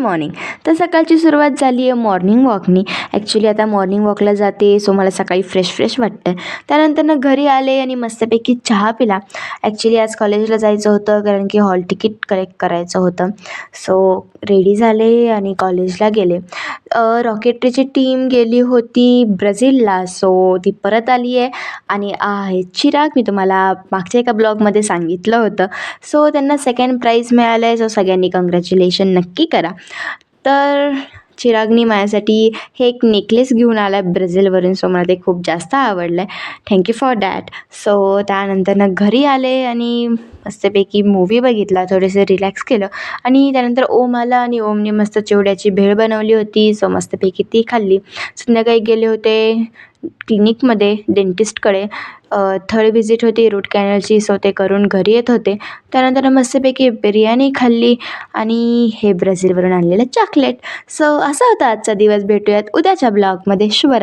Morning. तर सकाळची सुरुवात झाली आहे मॉर्निंग वॉकनी. ॲक्च्युली आता मॉर्निंग वॉकला जाते, सो मला सकाळी फ्रेश वाटतं. त्यानंतर घरी आले आणि मस्तपैकी चहा पिला. ॲक्च्युली आज कॉलेजला जायचं होतं, कारण की हॉल तिकीट कलेक्ट करायचं होतं. सो रेडी झाले आणि कॉलेजला गेले. रॉकेटरीची टीम गेली होती ब्राझीलला, सो ती परत आली आहे. आणि आहे चिराग, मी तुम्हाला मागच्या एका ब्लॉगमध्ये सांगितलं होतं. सो त्यांना सेकंड प्राईज मिळालं आहे. सो सगळ्यांनी कॉंग्रॅच्युलेशन नक्की करा. तर चिरागनी माझ्यासाठी हे एक नेकलेस घेऊन आला आहे ब्राझीलवरून. सो मला ते खूप जास्त आवडलं आहे. Thank you for that. सो त्यानंतर घरी आले आणि मस्तपैकी मूव्ही बघितला, थोडेसे रिलॅक्स केलं. आणि त्यानंतर ओम आला आणि ओमने मस्त चिवड्याची भेळ बनवली होती. सो मस्तपैकी ती खाल्ली. संध्याकाळी गेले होते क्लिनिकमध्ये, डेंटिस्टकडे. थर्ड व्हिजिट होती रूट कॅनलची, सो ते करून घरी येत होते. त्यानंतर मस्तपैकी बिर्याणी खाल्ली आणि हे ब्राझीलवरून आणलेलं चॉकलेट. सो असा होता आजचा दिवस. भेटूयात उद्याच्या ब्लॉगमध्ये. शुभरात्री.